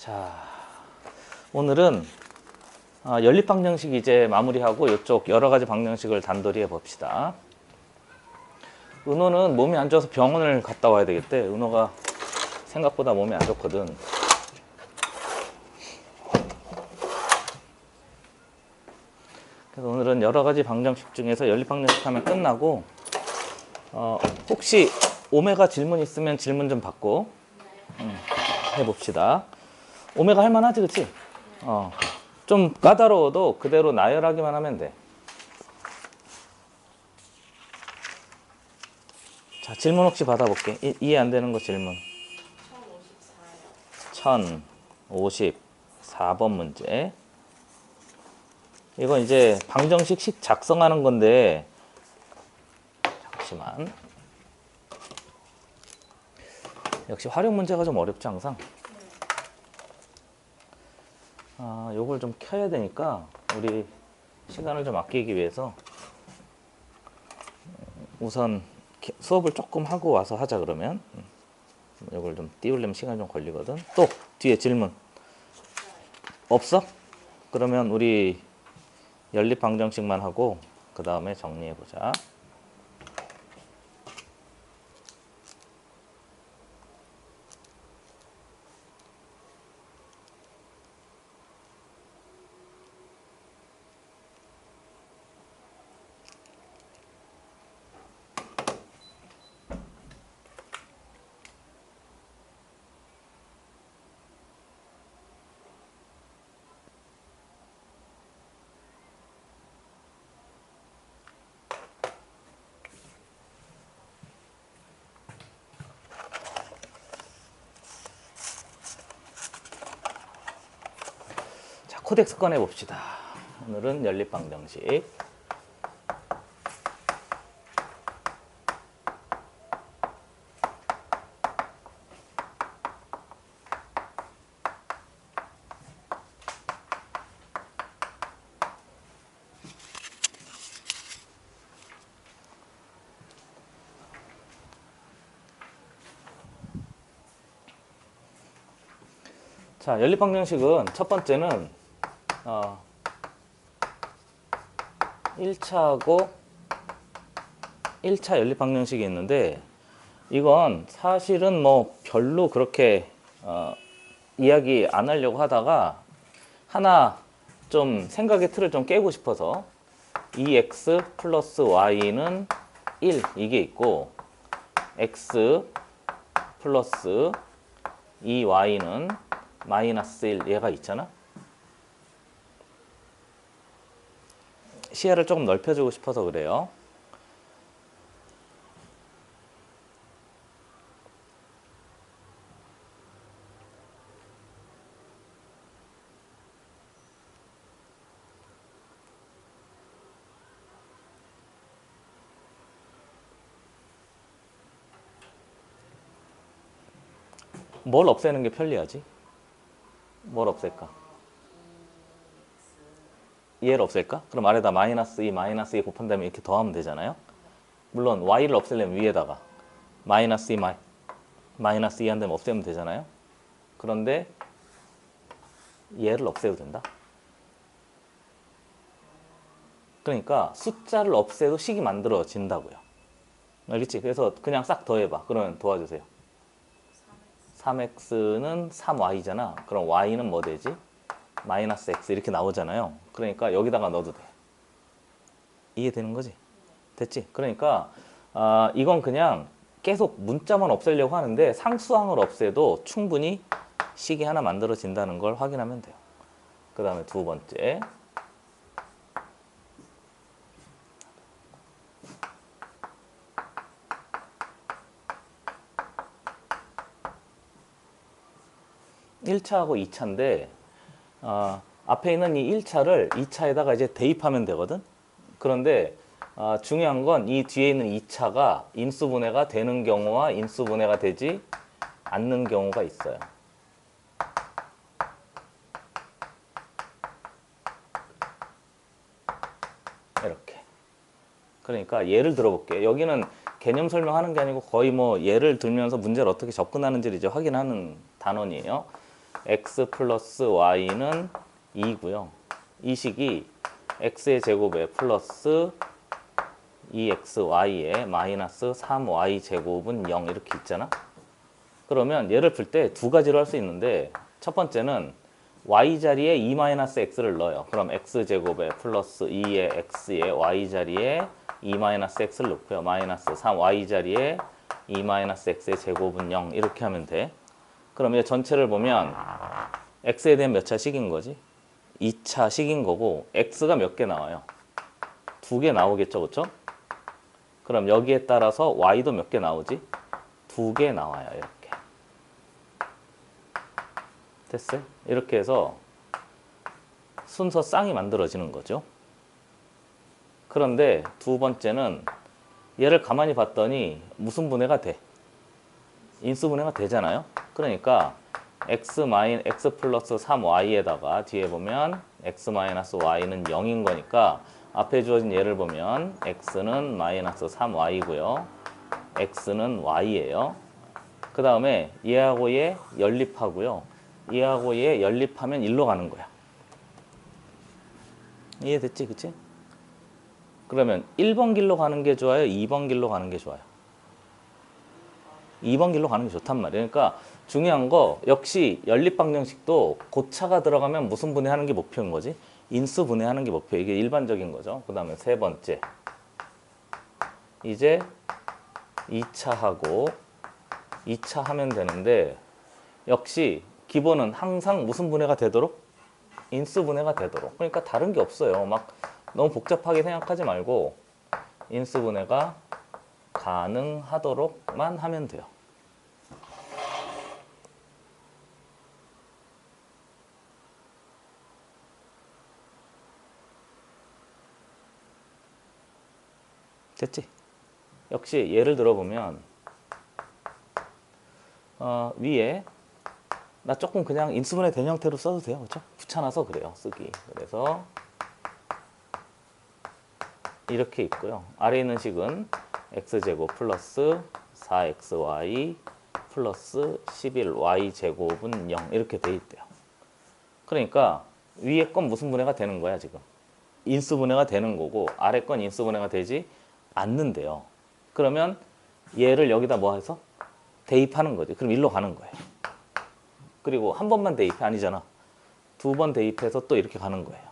자, 오늘은 연립 방정식 이제 마무리하고 이쪽 여러 가지 방정식을 단돌이 해봅시다. 은호는 몸이 안 좋아서 병원을 갔다 와야 되겠대. 은호가 생각보다 몸이 안 좋거든. 그래서 오늘은 여러 가지 방정식 중에서 연립 방정식 하면 끝나고 혹시 오메가 질문 있으면 질문 좀 받고 해봅시다. 오메가 할만하지, 그치? 좀 까다로워도 그대로 나열하기만 하면 돼. 자, 질문 혹시 받아볼게. 이해 안 되는 거 질문. 1054번 문제. 이건 이제 방정식식 작성하는 건데, 잠시만. 역시 활용 문제가 좀 어렵지, 항상. 요걸 좀 켜야 되니까 우리 시간을 좀 아끼기 위해서 우선 수업을 조금 하고 와서 하자. 그러면 요걸 좀 띄우려면 시간이 좀 걸리거든. 또 뒤에 질문 없어? 그러면 우리 연립 방정식만 하고 그 다음에 정리해 보자. 코덱스 꺼내 봅시다. 오늘은 연립 방정식. 자, 연립 방정식은 첫 번째는 1차하고 1차 연립 방정식이 있는데, 이건 사실은 뭐 별로 그렇게 이야기 안 하려고 하다가 하나 좀 생각의 틀을 좀 깨고 싶어서 2x 플러스 y는 1 이게 있고, x 플러스 2y는 마이너스 1 얘가 있잖아. 시야를 조금 넓혀주고 싶어서 그래요. 뭘 없애는 게 편리하지? 뭘 없앨까? 얘를 없앨까? 그럼 아래다 마이너스 2, 마이너스 2 곱한 다음에 이렇게 더하면 되잖아요. 물론 y를 없애려면 위에다가 마이너스 2, 마이너스 2 한 다음에 없애면 되잖아요. 그런데 얘를 없애도 된다. 그러니까 숫자를 없애도 식이 만들어진다고요. 알겠지? 그래서 그냥 싹 더해봐. 그러면 도와주세요. 3x는 3y잖아. 그럼 y는 뭐 되지? 마이너스 x 이렇게 나오잖아요. 그러니까 여기다가 넣어도 돼. 이해되는 거지? 됐지? 그러니까 이건 그냥 계속 문자만 없애려고 하는데 상수항을 없애도 충분히 식이 하나 만들어진다는 걸 확인하면 돼요. 그 다음에 두 번째. (1차하고) (2차인데) 앞에 있는 이 1차를 2차에다가 이제 대입하면 되거든. 그런데 중요한 건 이 뒤에 있는 2차가 인수분해가 되는 경우와 인수분해가 되지 않는 경우가 있어요. 이렇게. 그러니까 예를 들어볼게요. 여기는 개념 설명하는 게 아니고 거의 뭐 예를 들면서 문제를 어떻게 접근하는지를 이제 확인하는 단원이에요. x 플러스 y는 2고요. 이 식이 x의 제곱에 플러스 2xy에 마이너스 3y 제곱은 0 이렇게 있잖아. 그러면 얘를 풀 때 두 가지로 할 수 있는데 첫 번째는 y 자리에 2-x를 넣어요. 그럼 x제곱에 플러스 2의 x에 y 자리에 2-x를 넣고요. 마이너스 3y 자리에 2-x의 제곱은 0 이렇게 하면 돼. 그럼 얘 전체를 보면 x에 대한 몇 차식인 거지? 2차식인 거고 x가 몇 개 나와요? 2개 나오겠죠, 그렇죠? 그럼 여기에 따라서 y도 몇 개 나오지? 2개 나와요, 이렇게. 됐어요? 이렇게 해서 순서 쌍이 만들어지는 거죠. 그런데 두 번째는 얘를 가만히 봤더니 무슨 분해가 돼? 인수분해가 되잖아요. 그러니까 x 플러스 3y에다가 뒤에 보면 x 마이너스 y는 0인 거니까 앞에 주어진 예를 보면 x는 마이너스 3y고요. x는 y예요. 그 다음에 얘하고 얘 연립하고요. 얘하고 얘 연립하면 1로 가는 거야. 이해됐지? 그치? 그러면 1번 길로 가는 게 좋아요? 2번 길로 가는 게 좋아요? 2번 길로 가는 게 좋단 말이에요. 그러니까 중요한 거 역시 연립방정식도 고차가 들어가면 무슨 분해하는 게 목표인 거지? 인수 분해하는 게 목표. 이게 일반적인 거죠. 그 다음에 세 번째. 이제 2차 하고 2차 하면 되는데 역시 기본은 항상 무슨 분해가 되도록? 인수 분해가 되도록. 그러니까 다른 게 없어요. 막 너무 복잡하게 생각하지 말고 인수 분해가 가능하도록만 하면 돼요. 됐지? 역시 예를 들어보면 위에 나 조금 그냥 인수분해 된 형태로 써도 돼요. 그렇죠? 귀찮아서 그래요. 쓰기. 그래서 이렇게 있고요. 아래 있는 식은 x제곱 플러스 4xy 플러스 11y제곱은 0 이렇게 돼 있대요. 그러니까 위에 건 무슨 분해가 되는 거야 지금? 인수분해가 되는 거고 아래 건 인수분해가 되지 않는데요. 그러면 얘를 여기다 뭐 해서? 대입하는 거지. 그럼 일로 가는 거예요. 그리고 한 번만 대입이 아니잖아. 두 번 대입해서 또 이렇게 가는 거예요.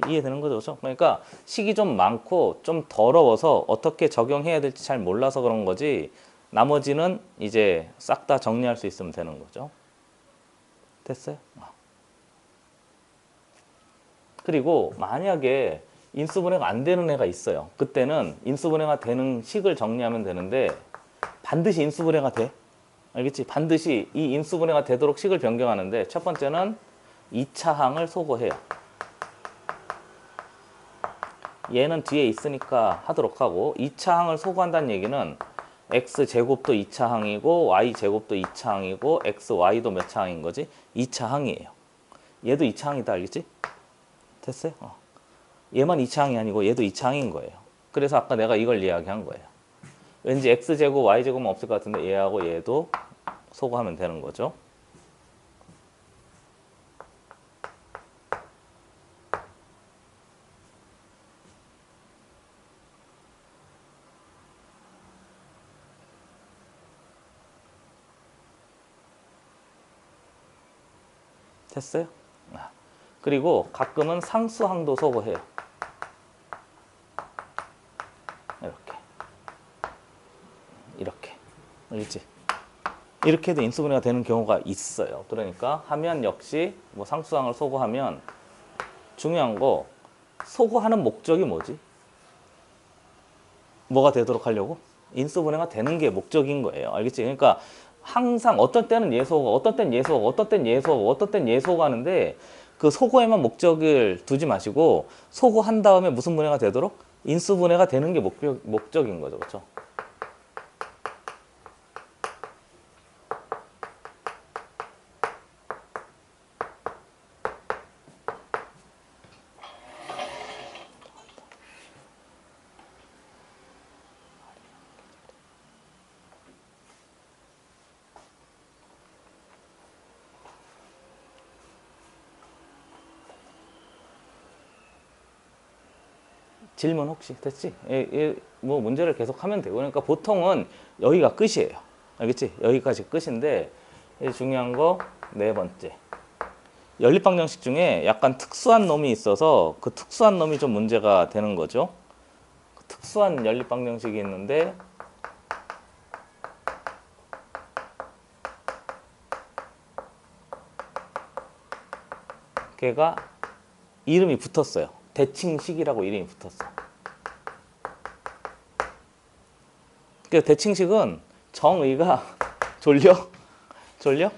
이해되는 거죠? 그렇죠? 그러니까 식이 좀 많고 좀 더러워서 어떻게 적용해야 될지 잘 몰라서 그런 거지 나머지는 이제 싹 다 정리할 수 있으면 되는 거죠. 됐어요? 그리고 만약에 인수분해가 안 되는 애가 있어요. 그때는 인수분해가 되는 식을 정리하면 되는데 반드시 인수분해가 돼. 알겠지? 반드시 이 인수분해가 되도록 식을 변경하는데 첫 번째는 2차 항을 소거해요. 얘는 뒤에 있으니까 하도록 하고 2차 항을 소거한다는 얘기는 x제곱도 2차 항이고 y제곱도 2차 항이고 xy도 몇 차 항인 거지? 2차 항이에요. 얘도 2차 항이다. 알겠지? 됐어요? 얘만 2차 항이 아니고 얘도 2차 항인 거예요. 그래서 아까 내가 이걸 이야기한 거예요. 왠지 x제곱 y제곱은 없을 것 같은데 얘하고 얘도 소거하면 되는 거죠. 됐어요? 그리고 가끔은 상수항도 소거해요. 이렇게. 알겠지? 이렇게 해도 인수분해가 되는 경우가 있어요. 그러니까 하면 역시 뭐 상수항을 소거하면 중요한 거 소거하는 목적이 뭐지? 뭐가 되도록 하려고? 인수분해가 되는 게 목적인 거예요. 알겠지? 그러니까 항상 어떤 때는 예소고 어떤 때는 예소고 어떤 때는 예소고 어떤 때는 예소고 하는데 그 소거에만 목적을 두지 마시고 소거한 다음에 무슨 분해가 되도록? 인수분해가 되는 게 목적인 거죠. 그렇죠? 질문 혹시 됐지? 뭐 문제를 계속 하면 되고 그러니까 보통은 여기가 끝이에요. 알겠지? 여기까지 끝인데 중요한 거 네 번째. 연립방정식 중에 약간 특수한 놈이 있어서 그 특수한 놈이 좀 문제가 되는 거죠. 그 특수한 연립방정식이 있는데 걔가 이름이 붙었어요. 대칭식이라고 이름이 붙었어. 그 대칭식은 정의가 졸려? 졸려?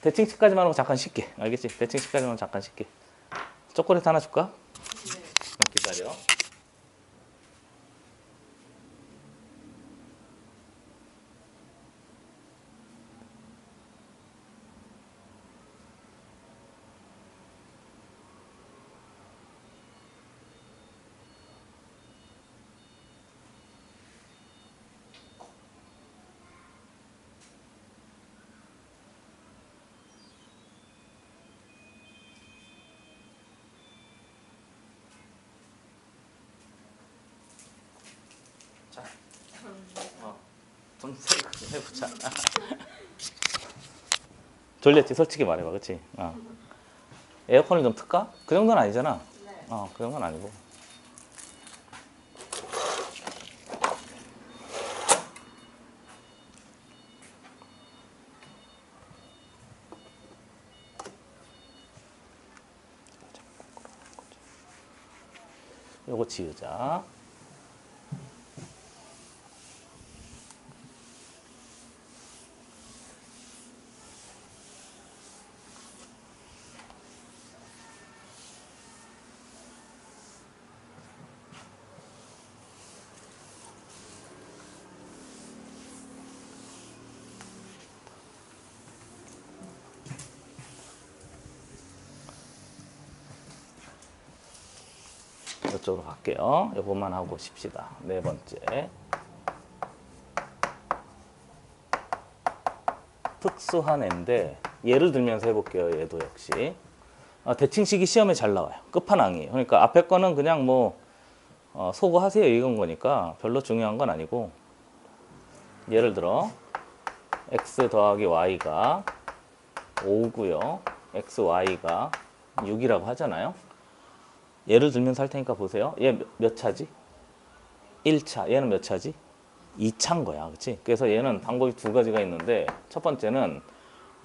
대칭식까지만 하고 잠깐 쉴게. 알겠지? 대칭식까지만 잠깐 쉴게. 초콜릿 하나 줄까? 네. 기다려. 자, 좀 생각 좀 해보자. 졸렸지? 솔직히 말해봐, 그렇지? 에어컨을 좀 틀까? 그 정도는 아니잖아. 네. 그 정도는 아니고. 요거 지우자. 이쪽으로 갈게요. 이것만 하고 쉽시다. 네 번째. 특수한 애인데 예를 들면서 해볼게요. 얘도 역시. 대칭식이 시험에 잘 나와요. 끝판왕이에요. 그러니까 앞에 거는 그냥 뭐 소거하세요 이건 거니까 별로 중요한 건 아니고 예를 들어 x 더하기 y가 5고요. xy가 6이라고 하잖아요. 예를 들면서 할 테니까 보세요. 얘 몇 차지? 1차. 얘는 몇 차지? 2차인 거야. 그치? 그래서 얘는 방법이 두 가지가 있는데 첫 번째는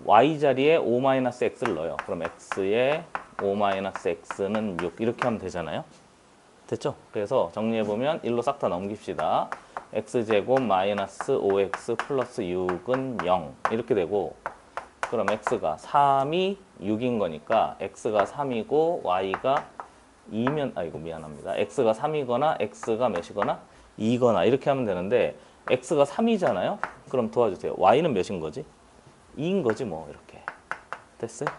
y 자리에 5-x를 넣어요. 그럼 x에 5-x는 6 이렇게 하면 되잖아요. 됐죠? 그래서 정리해보면 1로 싹 다 넘깁시다. x제곱 마이너스 5x 플러스 6은 0 이렇게 되고 그럼 x가 3이 6인 거니까 x가 3이고 y가 2면 아이고 미안합니다. x가 3이거나 x가 몇이거나 2거나 이렇게 하면 되는데 x가 3이잖아요. 그럼 도와주세요. y는 몇인 거지? 2인 거지 뭐 이렇게. 됐어요?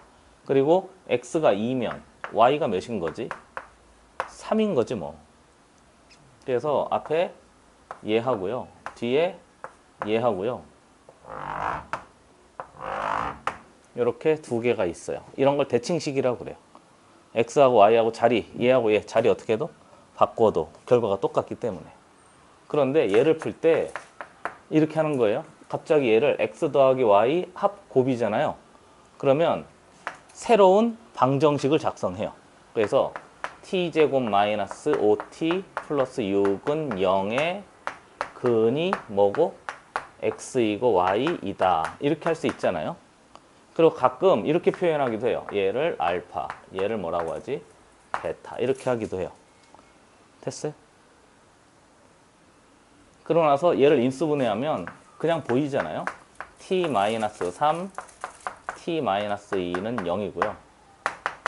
그리고 x가 2면 y가 몇인 거지? 3인 거지 뭐. 그래서 앞에 얘하고요. 뒤에 얘하고요. 이렇게 두 개가 있어요. 이런 걸 대칭식이라고 그래요. x하고 y하고 자리, 얘하고 얘 자리 어떻게 해도 바꿔도 결과가 똑같기 때문에. 그런데 얘를 풀 때 이렇게 하는 거예요. 갑자기 얘를 x 더하기 y 합 곱이잖아요. 그러면 새로운 방정식을 작성해요. 그래서 t제곱 마이너스 5t 플러스 6은 0의 근이 뭐고? x이고 y이다. 이렇게 할 수 있잖아요. 그리고 가끔 이렇게 표현하기도 해요. 얘를 알파, 얘를 뭐라고 하지? 베타 이렇게 하기도 해요. 됐어요? 그러고 나서 얘를 인수분해하면 그냥 보이잖아요. t-3, t-2는 0이고요.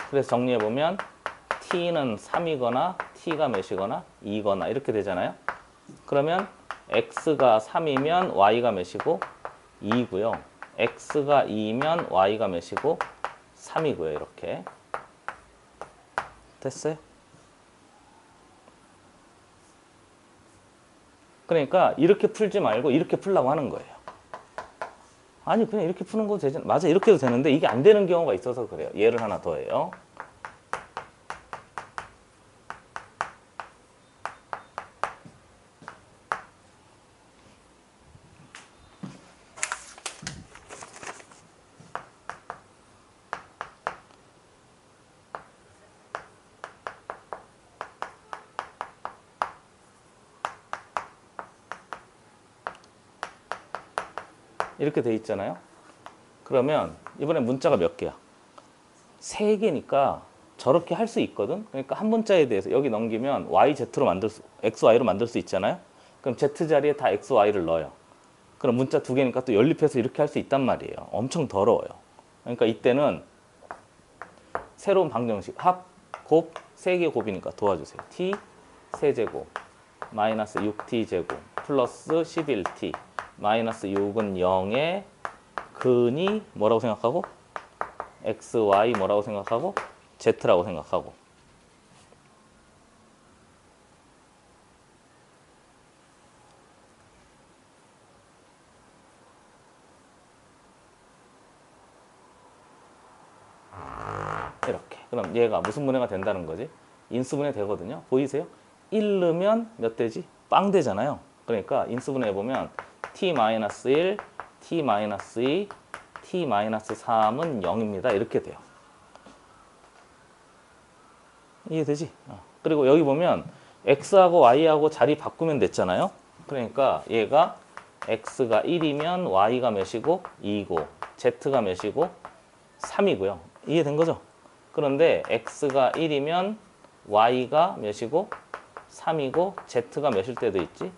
그래서 정리해보면 t는 3이거나 t가 몇이거나 2거나 이렇게 되잖아요. 그러면 x가 3이면 y가 몇이고 2고요. x가 2면 y가 몇이고 3이고요. 이렇게. 됐어요? 그러니까 이렇게 풀지 말고 이렇게 풀라고 하는 거예요. 아니 그냥 이렇게 푸는 거 되잖아. 맞아 이렇게 해도 되는데 이게 안 되는 경우가 있어서 그래요. 예를 하나 더 해요. 이렇게 돼 있잖아요. 그러면 이번에 문자가 몇 개야? 3개니까 저렇게 할 수 있거든. 그러니까 한 문자에 대해서 여기 넘기면 YZ로 XY로 만들 수 있잖아요. 그럼 Z 자리에 다 XY를 넣어요. 그럼 문자 2개니까 또 연립해서 이렇게 할 수 있단 말이에요. 엄청 더러워요. 그러니까 이때는 새로운 방정식 합, 곱, 3개 곱이니까 도와주세요. t 세제곱 마이너스 6t 제곱 플러스 11t 마이너스 6은 0에 근이 뭐라고 생각하고? xy 뭐라고 생각하고? z라고 생각하고. 이렇게. 그럼 얘가 무슨 분해가 된다는 거지? 인수분해 되거든요. 보이세요? 1 넣으면 몇 되지? 빵 되잖아요. 그러니까 인수분해 해보면 t-1, t-2, t-3은 0입니다. 이렇게 돼요. 이해되지? 그리고 여기 보면 x하고 y하고 자리 바꾸면 됐잖아요. 그러니까 얘가 x가 1이면 y가 몇이고 2고 z가 몇이고 3이고요. 이해된 거죠? 그런데 x가 1이면 y가 몇이고 3이고 z가 몇일 때도 있지?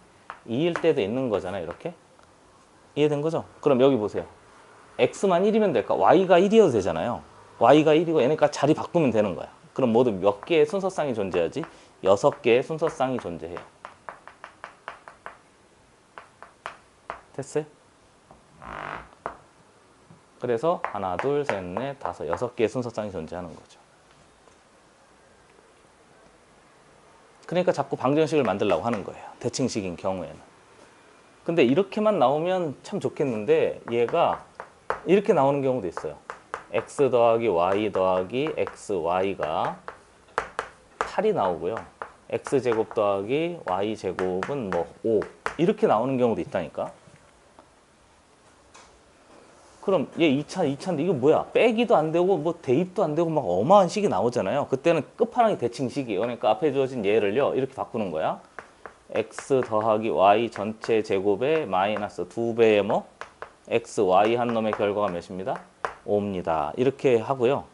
2일 때도 있는 거잖아요. 이렇게. 이해된 거죠? 그럼 여기 보세요. x만 1이면 될까? y가 1이어도 되잖아요. y가 1이고 얘네가 자리 바꾸면 되는 거야. 그럼 모두 몇 개의 순서쌍이 존재하지? 6개의 순서쌍이 존재해요. 됐어요? 그래서 하나, 둘, 셋, 넷, 다섯, 6개의 순서쌍이 존재하는 거죠. 그러니까 자꾸 방정식을 만들려고 하는 거예요. 대칭식인 경우에는. 근데 이렇게만 나오면 참 좋겠는데 얘가 이렇게 나오는 경우도 있어요. x 더하기 y 더하기 xy가 8이 나오고요. x제곱 더하기 y제곱은 뭐 5 이렇게 나오는 경우도 있다니까. 그럼 얘 2차인데 이거 뭐야? 빼기도 안 되고 뭐 대입도 안 되고 막 어마한 식이 나오잖아요. 그때는 끝판왕이 대칭식이에요. 그러니까 앞에 주어진 얘를요 이렇게 바꾸는 거야. x 더하기 y 전체 제곱에 마이너스 2배의 뭐 x, y 한 놈의 결과가 몇입니다? 5입니다. 이렇게 하고요.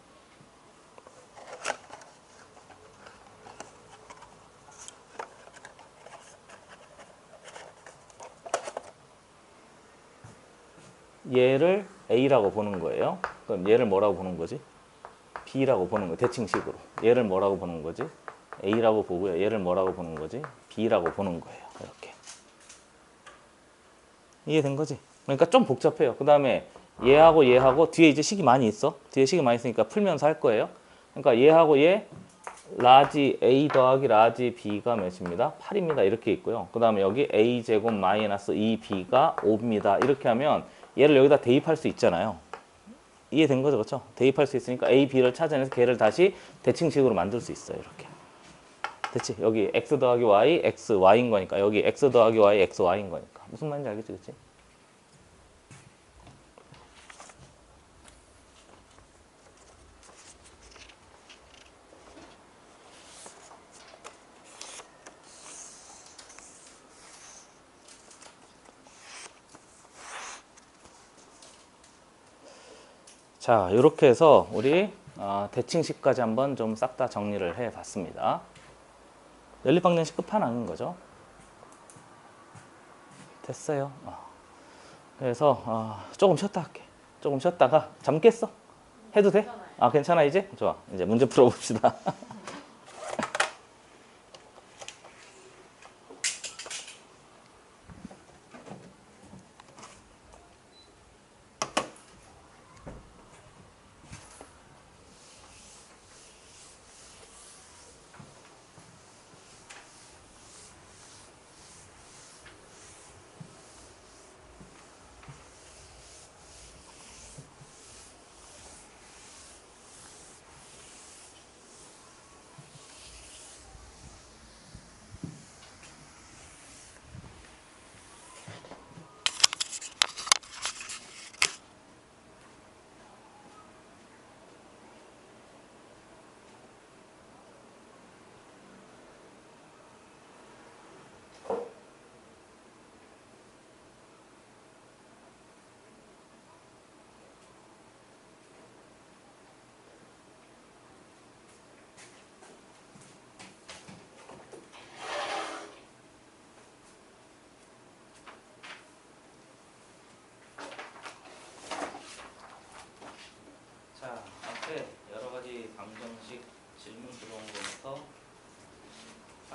얘를 A라고 보는 거예요. 그럼 얘를 뭐라고 보는 거지? B라고 보는 거예요. 대칭식으로. 얘를 뭐라고 보는 거지? A라고 보고요. 얘를 뭐라고 보는 거지? B라고 보는 거예요. 이렇게. 이해된 거지? 그러니까 좀 복잡해요. 그 다음에 얘하고 얘하고 뒤에 이제 식이 많이 있어. 뒤에 식이 많이 있으니까 풀면서 할 거예요. 그러니까 얘하고 얘 라지 A 더하기 라지 B가 몇입니다? 8입니다. 이렇게 있고요. 그 다음에 여기 A 제곱 마이너스 2B가 5입니다. 이렇게 하면 얘를 여기다 대입할 수 있잖아요. 이해된 거죠? 그렇죠? 대입할 수 있으니까 A, B를 찾아내서 걔를 다시 대칭식으로 만들 수 있어요. 이렇게. 됐지? 여기 X 더하기 Y, X, Y인 거니까 여기 X 더하기 Y, X, Y인 거니까. 무슨 말인지 알겠지? 그치? 자, 이렇게 해서 우리 대칭식까지 한번 좀 싹 다 정리를 해봤습니다. 연립방정식 끝판왕인 거죠. 됐어요. 그래서 조금 쉬었다 할게. 조금 쉬었다가 잠 깼어? 해도 돼? 괜찮아 이제? 좋아. 이제 문제 풀어봅시다.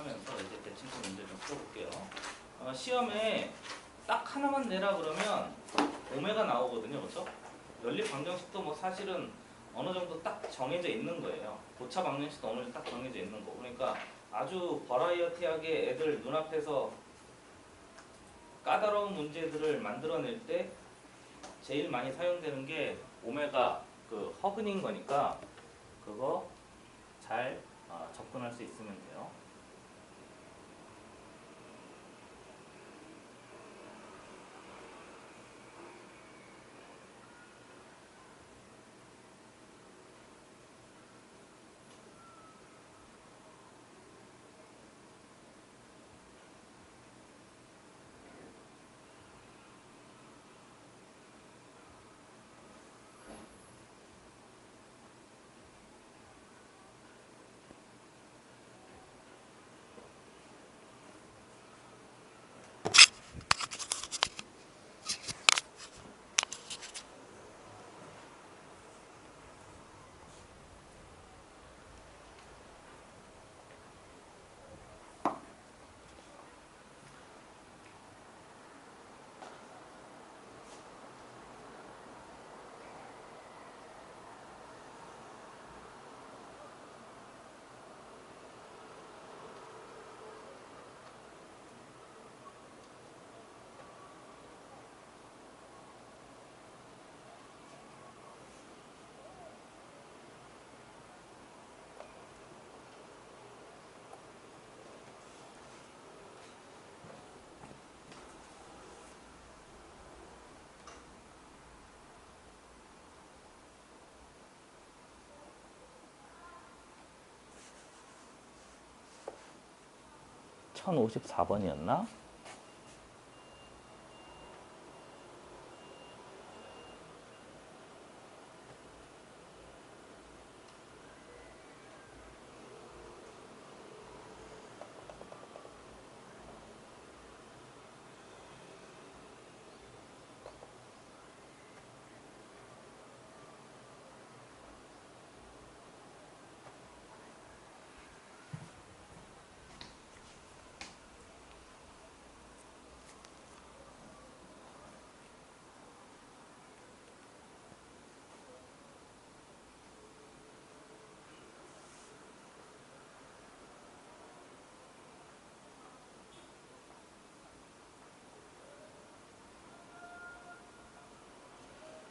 하면서 이제 대칭점 문제 좀 풀어볼게요. 시험에 딱 하나만 내라 그러면 오메가 나오거든요, 그렇죠? 연립 방정식도 뭐 사실은 어느 정도 딱 정해져 있는 거예요. 고차 방정식도 어느 정도 딱 정해져 있는 거. 그러니까 아주 버라이어티하게 애들 눈앞에서 까다로운 문제들을 만들어낼 때 제일 많이 사용되는 게 오메가 그 허근인 거니까 그거 잘 접근할 수 있으면 돼요. (1054번이었나)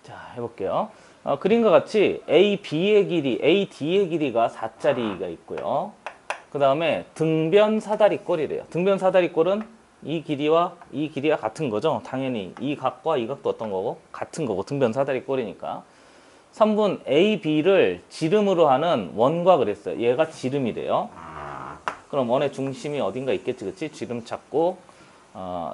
자, 해볼게요. 그림과 같이 AB의 길이, AD의 길이가 4짜리가 있고요. 그 다음에 등변 사다리꼴이래요. 등변 사다리꼴은 이 길이가 같은 거죠. 당연히 이 각과 이 각도 어떤 거고? 같은 거고, 등변 사다리꼴이니까. 3분 AB를 지름으로 하는 원과 그랬어요. 얘가 지름이래요. 그럼 원의 중심이 어딘가 있겠지, 그치? 지름 찾고,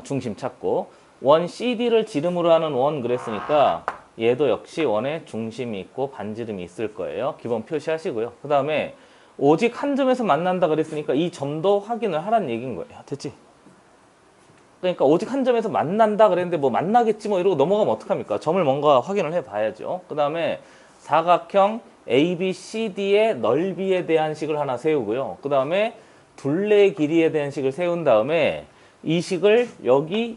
중심 찾고. 원 CD를 지름으로 하는 원 그랬으니까 얘도 역시 원의 중심이 있고 반지름이 있을 거예요. 기본 표시하시고요. 그 다음에 오직 한 점에서 만난다 그랬으니까 이 점도 확인을 하라는 얘기인 거예요. 됐지? 그러니까 오직 한 점에서 만난다 그랬는데 뭐 만나겠지 뭐 이러고 넘어가면 어떡합니까? 점을 뭔가 확인을 해 봐야죠. 그 다음에 사각형 ABCD의 넓이에 대한 식을 하나 세우고요. 그 다음에 둘레의 길이에 대한 식을 세운 다음에 이 식을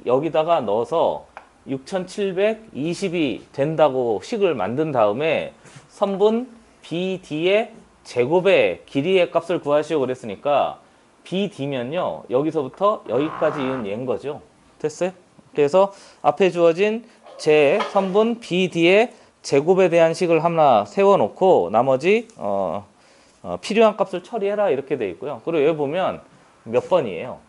여기다가 넣어서 6720이 된다고 식을 만든 다음에 선분 BD의 제곱의 길이의 값을 구하시오 그랬으니까 BD면요 여기서부터 여기까지 이은 얘인 거죠. 됐어요? 그래서 앞에 주어진 제 선분 BD의 제곱에 대한 식을 하나 세워놓고 나머지 필요한 값을 처리해라 이렇게 돼 있고요. 그리고 여기 보면 몇 번이에요?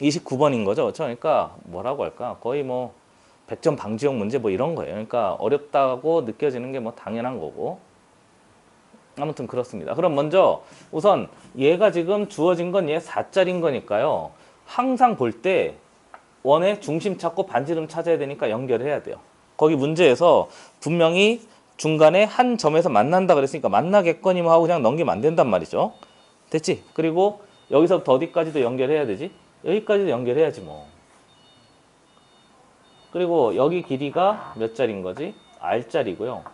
29번인 거죠. 그러니까 뭐라고 할까? 거의 뭐 100점 방지형 문제 뭐 이런 거예요. 그러니까 어렵다고 느껴지는 게 뭐 당연한 거고. 아무튼 그렇습니다. 그럼 먼저 우선 얘가 지금 주어진 건 얘 4짜리인 거니까요. 항상 볼 때 원의 중심 찾고 반지름 찾아야 되니까 연결해야 돼요. 거기 문제에서 분명히 중간에 한 점에서 만난다 그랬으니까 만나겠거니만 하고 그냥 넘기면 안 된단 말이죠. 됐지? 그리고 여기서부터 어디까지도 연결해야 되지? 여기까지도 연결해야지 뭐. 그리고 여기 길이가 몇 짜리인 거지? R짜리고요.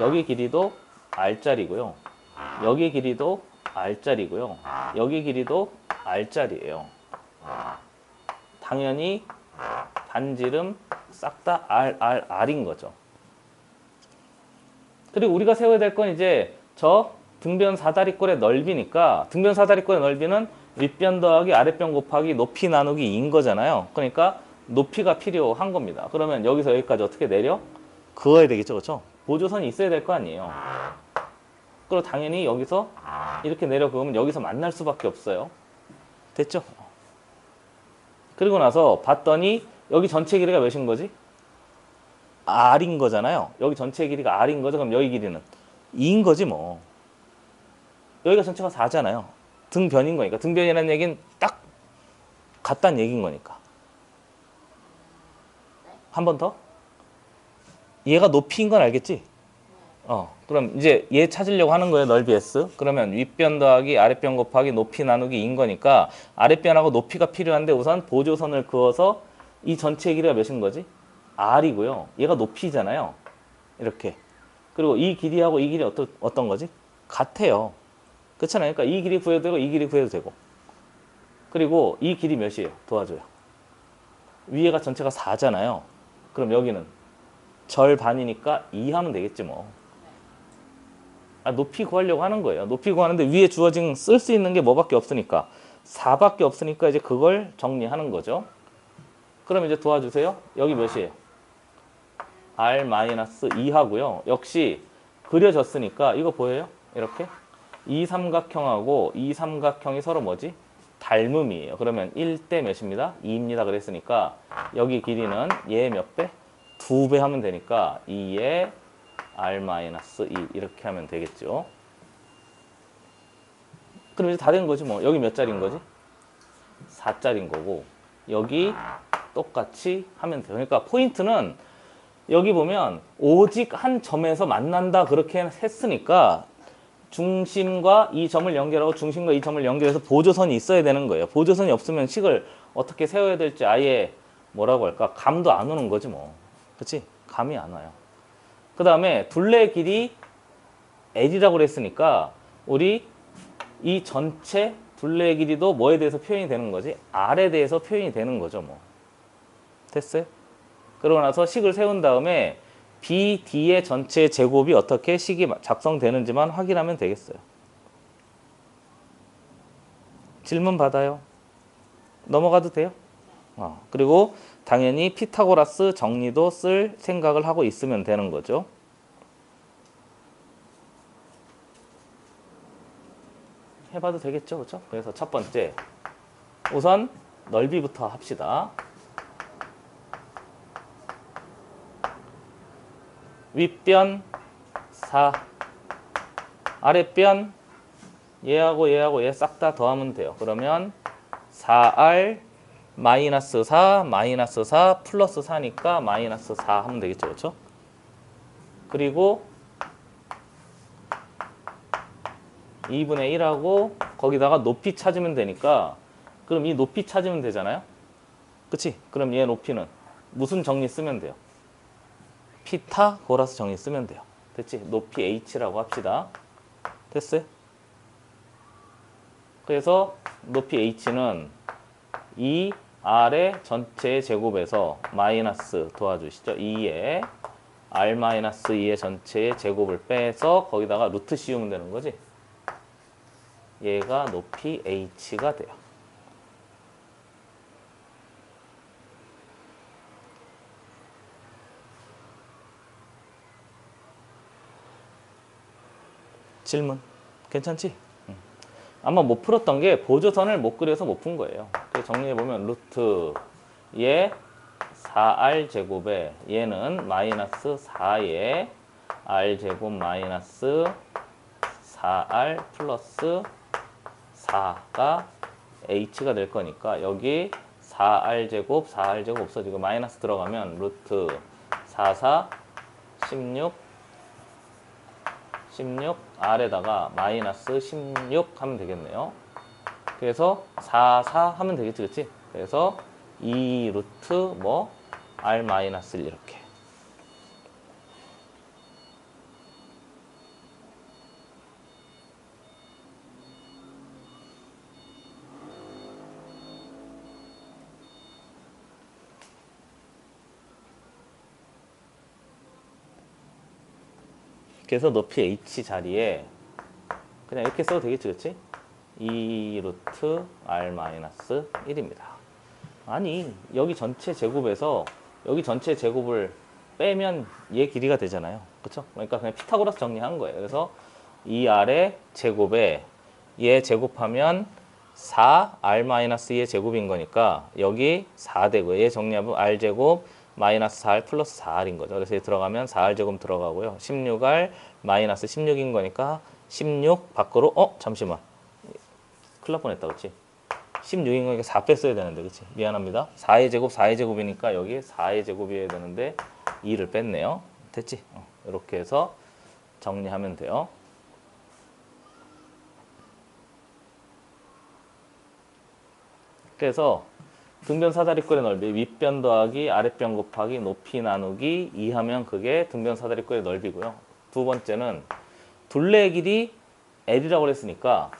여기 길이도 R짜리고요. 여기 길이도 R자리고요. 여기 길이도 R자리예요. 당연히 반지름 싹 다 R인 거죠. 그리고 우리가 세워야 될 건 이제 저 등변 사다리꼴의 넓이니까 등변 사다리꼴의 넓이는 윗변 더하기 아랫변 곱하기 높이 나누기 2인 거잖아요. 그러니까 높이가 필요한 겁니다. 그러면 여기서 여기까지 어떻게 내려? 그어야 되겠죠. 그렇죠? 보조선이 있어야 될 거 아니에요. 그리고 당연히 여기서 이렇게 내려 그으면 여기서 만날 수밖에 없어요. 됐죠? 그리고 나서 봤더니 여기 전체 길이가 몇인 거지? R인 거잖아요. 여기 전체 길이가 R인 거죠. 그럼 여기 길이는 2인 거지 뭐. 여기가 전체가 4잖아요. 등변인 거니까. 등변이라는 얘기는 딱 같다는 얘기인 거니까. 한 번 더. 얘가 높이인 건 알겠지? 그럼 이제 얘 찾으려고 하는 거예요. 넓이 S. 그러면 윗변 더하기 아랫변 곱하기 높이 나누기 2인 거니까 아랫변하고 높이가 필요한데 우선 보조선을 그어서 이 전체 길이가 몇인 거지? R이고요. 얘가 높이잖아요. 이렇게. 그리고 이 길이하고 이 길이 어떤 거지? 같아요. 그렇잖아요. 그러니까 이 길이 구해도 되고 이 길이 구해도 되고. 그리고 이 길이 몇이에요? 도와줘요. 위에가 전체가 4잖아요. 그럼 여기는 절반이니까 2 하면 되겠지 뭐. 높이 구하려고 하는 거예요. 높이 구하는데 위에 주어진 쓸 수 있는 게 뭐밖에 없으니까 4밖에 없으니까 이제 그걸 정리하는 거죠. 그럼 이제 도와주세요. 여기 몇이에요? R-2 하고요. 역시 그려졌으니까 이거 보여요? 이렇게 이 삼각형하고 이 삼각형이 서로 뭐지? 닮음이에요. 그러면 1대 몇입니다? 2입니다. 그랬으니까 여기 길이는 얘 몇 배? 2배 하면 되니까 2에 R-2 이렇게 하면 되겠죠. 그럼 이제 다 된 거지 뭐. 여기 몇 자리인 거지? 4자리인 거고 여기 똑같이 하면 돼요. 그러니까 포인트는 여기 보면 오직 한 점에서 만난다 그렇게 했으니까 중심과 이 점을 연결하고 중심과 이 점을 연결해서 보조선이 있어야 되는 거예요. 보조선이 없으면 식을 어떻게 세워야 될지 아예 뭐라고 할까? 감도 안 오는 거지 뭐. 그렇지? 감이 안 와요. 그 다음에 둘레 길이 L이라고 그랬으니까 우리 이 전체 둘레 길이도 뭐에 대해서 표현이 되는 거지? R에 대해서 표현이 되는 거죠 뭐. 됐어요? 그러고 나서 식을 세운 다음에 BD의 전체 제곱이 어떻게 식이 작성되는지만 확인하면 되겠어요. 질문 받아요. 넘어가도 돼요? 그리고 당연히 피타고라스 정리도 쓸 생각을 하고 있으면 되는 거죠. 해봐도 되겠죠, 그렇죠? 그래서 첫 번째, 우선 넓이부터 합시다. 윗변 4, 아랫변 얘하고 얘하고 얘 싹 다 더하면 돼요. 그러면 4R 마이너스 4 마이너스 4 플러스 4니까 마이너스 4 하면 되겠죠, 그렇죠? 그리고 2분의 1하고 거기다가 높이 찾으면 되니까 그럼 이 높이 찾으면 되잖아요. 그치? 그럼 얘 높이는 무슨 정리 쓰면 돼요? 피타고라스 정리 쓰면 돼요. 됐지? 높이 h라고 합시다. 됐어요? 그래서 높이 h는 2r의 전체 제곱에서 마이너스 도와주시죠. 2에 r-2의 전체의 제곱을 빼서 거기다가 루트 씌우면 되는 거지. 얘가 높이 h가 돼요. 질문 괜찮지? 아마 못 풀었던 게 보조선을 못 그려서 못 푼 거예요. 그래서 정리해보면 루트 얘 4r 제곱에 얘는 마이너스 4에 r 제곱 마이너스 4r 플러스 4가 h가 될 거니까 여기 4r 제곱 4r 제곱 없어지고 마이너스 들어가면 루트 4, 4, 16 R에다가 마이너스 16 하면 되겠네요. 그래서 4, 4 하면 되겠지, 그치? 그래서 2 루트 뭐 R 마이너스 1 이렇게. 그래서 높이 h 자리에 그냥 이렇게 써도 되겠지, 그렇지? 2 루트 r 마이너스 1입니다. 아니, 여기 전체 제곱에서 여기 전체 제곱을 빼면 얘 길이가 되잖아요. 그렇죠? 그러니까 그냥 피타고라스 정리한 거예요. 그래서 2r의 제곱에 얘 제곱하면 4r-2의 제곱인 거니까 여기 4 되고 얘 정리하면 r제곱 마이너스 4r 플러스 4r인 거죠. 그래서 얘 들어가면 4r 제곱 들어가고요. 16r 마이너스 16인 거니까 16 밖으로 잠시만. 큰일 날 뻔했다. 그렇지? 16인 거니까 4 뺐어야 되는데. 그렇지? 미안합니다. 4의 제곱 4의 제곱이니까 여기 4의 제곱이어야 되는데 2를 뺐네요. 됐지? 이렇게 해서 정리하면 돼요. 그래서 등변 사다리꼴의 넓이 윗변 더하기 아랫변 곱하기 높이 나누기 2 하면 그게 등변 사다리꼴의 넓이고요. 두 번째는 둘레의 길이 L이라고 그랬으니까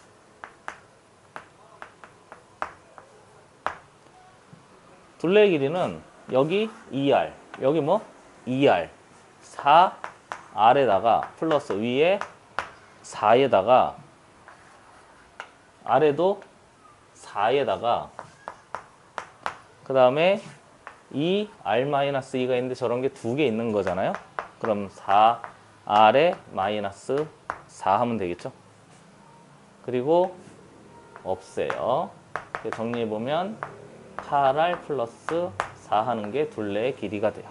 둘레의 길이는 여기 2R, 여기 뭐 2R, 4R에다가 플러스 위에 4에다가 아래도 4에다가 그 다음에 2R-2가 있는데 저런 게 두 개 있는 거잖아요. 그럼 4R에 마이너스 4 하면 되겠죠. 그리고 없애요. 정리해보면 8R 플러스 4 하는 게 둘레의 길이가 돼요.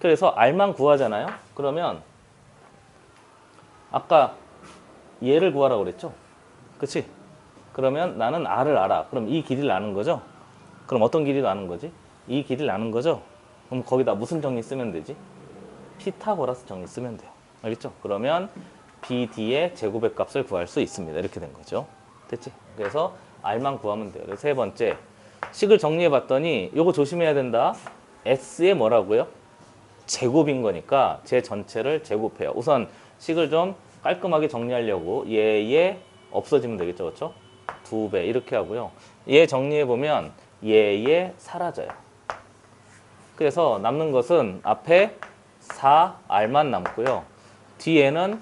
그래서 R만 구하잖아요. 그러면 아까 얘를 구하라고 그랬죠. 그치? 그러면 나는 R을 알아. 그럼 이 길이를 아는 거죠. 그럼 어떤 길이를 아는 거지? 이 길이를 아는 거죠. 그럼 거기다 무슨 정리 쓰면 되지? 피타고라스 정리 쓰면 돼요. 알겠죠? 그러면 BD의 제곱의 값을 구할 수 있습니다. 이렇게 된 거죠. 됐지? 그래서 R만 구하면 돼요. 그래서 세 번째, 식을 정리해 봤더니 요거 조심해야 된다. S의 뭐라고요? 제곱인 거니까 제 전체를 제곱해요. 우선 식을 좀 깔끔하게 정리하려고 얘 없어지면 되겠죠. 그렇죠? 2배 이렇게 하고요. 얘 정리해 보면 얘 사라져요. 그래서 남는 것은 앞에 4R만 남고요. 뒤에는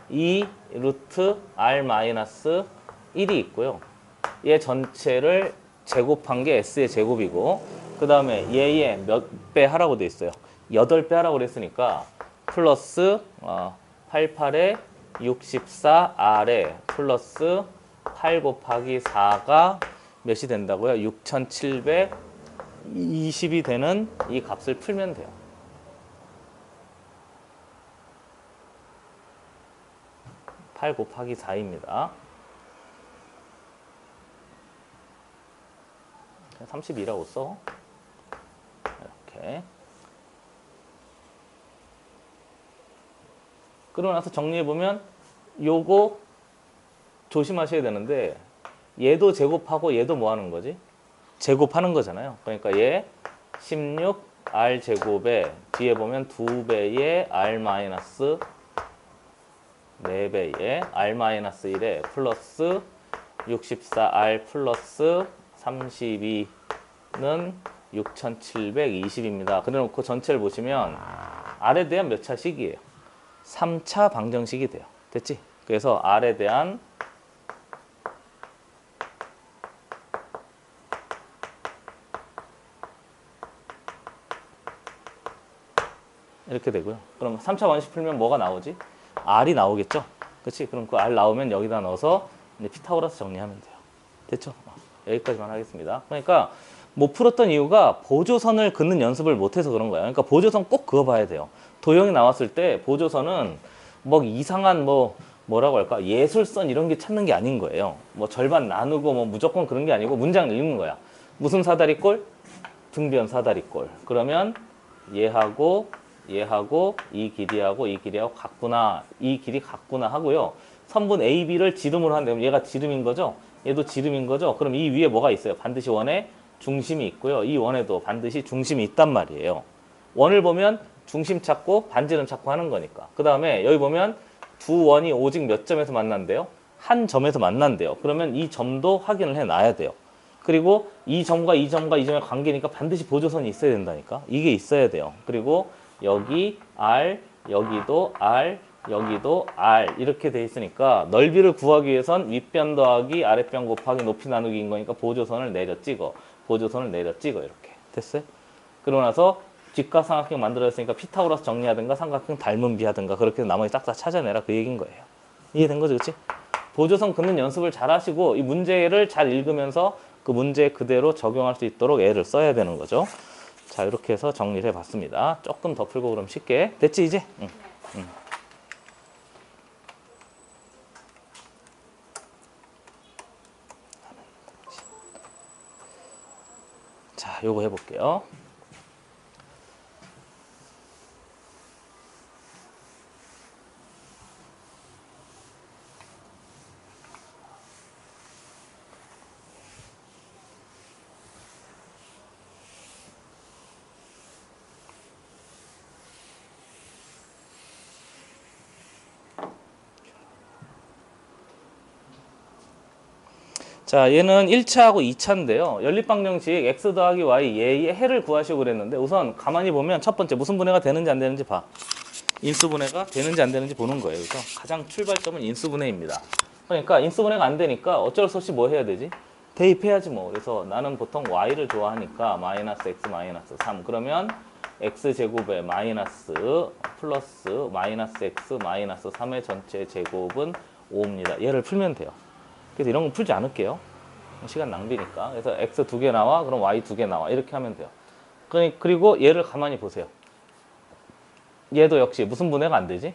2 루트 R 마이너스 1이 있고요. 얘 전체를 제곱한 게 S의 제곱이고 그 다음에 얘의 몇 배 하라고 돼 있어요. 8배 하라고 그랬으니까 플러스 88에 64R에 플러스 8 곱하기 4가 몇이 된다고요? 6720이 되는 이 값을 풀면 돼요. (8 곱하기 4입니다. 32라고 써. 이렇게. 그러고 나서 정리해보면 요거 조심하셔야 되는데 얘도 제곱하고 얘도 뭐 하는 거지? 제곱하는 거잖아요. 그러니까 얘 16R 제곱에 뒤에 보면 2배의 R 마이너스 4배의 R 마이너스 1에 플러스 64R 플러스 32는 6720입니다. 그래놓고 전체를 보시면 R에 대한 몇 차식이에요? 3차 방정식이 돼요. 됐지? 그래서 R에 대한 이렇게 되고요. 그럼 3차 원식 풀면 뭐가 나오지? R이 나오겠죠? 그렇지? 그럼 그 R 나오면 여기다 넣어서 이제 피타고라스 정리하면 돼요. 됐죠? 여기까지만 하겠습니다. 그러니까 못 풀었던 이유가 보조선을 긋는 연습을 못해서 그런 거야. 그러니까 보조선 꼭 그어봐야 돼요. 도형이 나왔을 때 보조선은 뭐 이상한 뭐라고 할까? 예술선 이런 게 찾는 게 아닌 거예요. 뭐 절반 나누고 뭐 무조건 그런 게 아니고 문장을 읽는 거야. 무슨 사다리꼴? 등변 사다리꼴. 그러면 얘하고 이 길이하고 같구나. 이 길이 같구나 하고요. 선분 A, B를 지름으로 한다면 얘가 지름인 거죠? 얘도 지름인 거죠? 그럼 이 위에 뭐가 있어요? 반드시 원에 중심이 있고요. 이 원에도 반드시 중심이 있단 말이에요. 원을 보면 중심 찾고 반지름 찾고 하는 거니까. 그 다음에 여기 보면 두 원이 오직 몇 점에서 만난대요? 한 점에서 만난대요. 그러면 이 점도 확인을 해놔야 돼요. 그리고 이 점과 이 점과 이 점의 관계니까 반드시 보조선이 있어야 된다니까. 이게 있어야 돼요. 그리고 여기 R, 여기도 R, 여기도 R 이렇게 돼 있으니까 넓이를 구하기 위해선 윗변 더하기 아랫변 곱하기 높이 나누기인 거니까 보조선을 내려 찍어. 보조선을 내려 찍어. 이렇게. 됐어요? 그러고 나서 직각삼각형 만들어졌으니까 피타고라스 정리하든가 삼각형 닮은 비하든가 그렇게 나머지 싹다 찾아내라 그 얘기인 거예요. 이해된 거죠? 그치? 보조선 긋는 연습을 잘 하시고 이 문제를 잘 읽으면서 그 문제 그대로 적용할 수 있도록 애를 써야 되는 거죠. 자, 이렇게 해서 정리를 해봤습니다. 조금 더 풀고 그럼 쉽게. 됐지 이제? 응. 응. 자, 요거 해볼게요. 자, 얘는 1차하고 2차인데요. 연립방정식 x 더하기 y 얘의 해를 구하시고 그랬는데 우선 가만히 보면 첫 번째 무슨 분해가 되는지 안 되는지 봐. 인수분해가 되는지 안 되는지 보는 거예요. 그래서 가장 출발점은 인수분해입니다. 그러니까 인수분해가 안 되니까 어쩔 수 없이 뭐 해야 되지? 대입해야지 뭐. 그래서 나는 보통 y를 좋아하니까 마이너스 x 마이너스 3 그러면 x제곱에 마이너스 플러스 마이너스 x 마이너스 3의 전체 제곱은 5입니다. 얘를 풀면 돼요. 그래서 이런 거 풀지 않을게요. 시간 낭비니까. 그래서 x 2개 나와, 그럼 y 2개 나와. 이렇게 하면 돼요. 그리고 얘를 가만히 보세요. 얘도 역시 무슨 분해가 안 되지?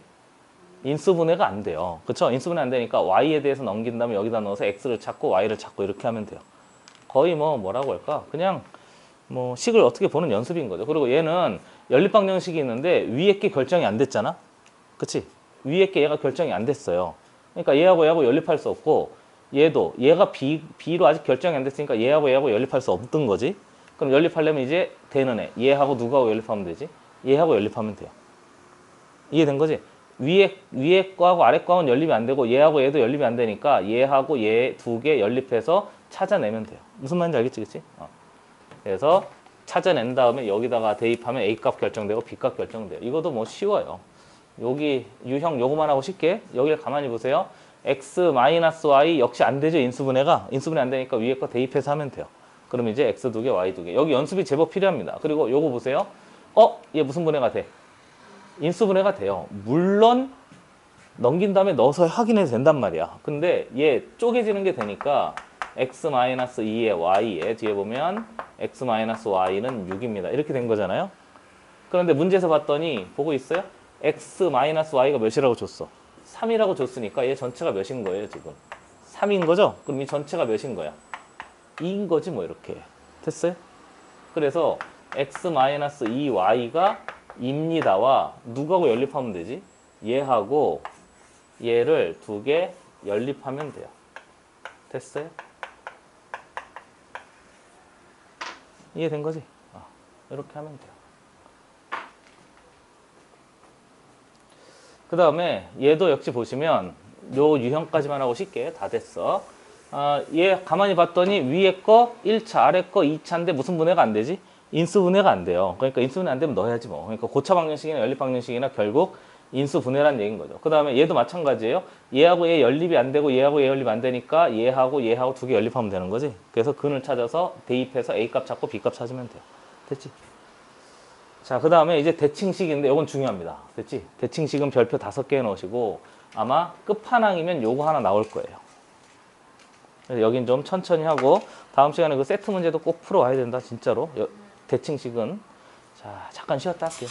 인수분해가 안 돼요. 그쵸? 인수분해 안 되니까 y에 대해서 넘긴 다음에 여기다 넣어서 x를 찾고 y를 찾고 이렇게 하면 돼요. 거의 뭐라고 할까? 그냥 식을 어떻게 보는 연습인 거죠. 그리고 얘는 연립방정식이 있는데 위에 게 결정이 안 됐잖아? 그치? 위에 게 얘가 결정이 안 됐어요. 그러니까 얘하고 연립할 수 없고 얘가 B로 아직 결정이 안 됐으니까 얘하고 연립할 수 없던 거지. 그럼 연립하려면 이제 되는 애. 얘하고 누구하고 연립하면 되지? 얘하고 연립하면 돼요. 이해된 거지? 위에 거하고 아래 거하고는 연립이 안 되고 얘하고 얘도 연립이 안 되니까 얘하고 얘 두 개 연립해서 찾아내면 돼요. 무슨 말인지 알겠지? 그치? 그래서 찾아낸 다음에 여기다가 대입하면 A값 결정되고 B값 결정돼요. 이것도 쉬워요. 여기 유형 요거만 하고 쉽게 여기를 가만히 보세요. x-y 역시 안 되죠. 인수분해가. 인수분해 안 되니까 위에 거 대입해서 하면 돼요. 그럼 이제 x 2개, y 2개. 여기 연습이 제법 필요합니다. 그리고 요거 보세요. 얘 무슨 분해가 돼? 인수분해가 돼요. 물론 넘긴 다음에 넣어서 확인해도 된단 말이야. 근데 얘 쪼개지는 게 되니까 x-2의 y에 뒤에 보면 x-y는 6입니다. 이렇게 된 거잖아요. 그런데 문제에서 봤더니 보고 있어요? x-y가 몇이라고 줬어? 3이라고 줬으니까 얘 전체가 몇인 거예요, 지금? 3인 거죠? 그럼 이 전체가 몇인 거야? 2인 거지, 이렇게. 됐어요? 그래서 x-2y가 입니다와 누구하고 연립하면 되지? 얘하고 얘를 두 개 연립하면 돼요. 됐어요? 이해된 거지? 이렇게 하면 돼요. 그 다음에 얘도 역시 보시면 요 유형까지만 하고 쉽게 다 됐어. 얘 가만히 봤더니 위에 거 1차, 아래 거 2차인데 무슨 분해가 안 되지? 인수분해가 안 돼요. 그러니까 인수분해 안 되면 넣어야지 뭐. 그러니까 고차방정식이나 연립방정식이나 결국 인수분해란 얘기인 거죠. 그 다음에 얘도 마찬가지예요. 얘하고 얘 연립이 안 되고 얘하고 얘 연립 안 되니까 얘하고 두 개 연립하면 되는 거지. 그래서 근을 찾아서 대입해서 A값 찾고 B값 찾으면 돼요. 됐지? 자, 그 다음에 이제 대칭식인데 이건 중요합니다. 됐지? 대칭식은 별표 5개 넣으시고 아마 끝판왕이면 요거 하나 나올 거예요. 그래서 여긴 좀 천천히 하고 다음 시간에 그 세트 문제도 꼭 풀어와야 된다. 진짜로. 대칭식은 자 잠깐 쉬었다 할게요.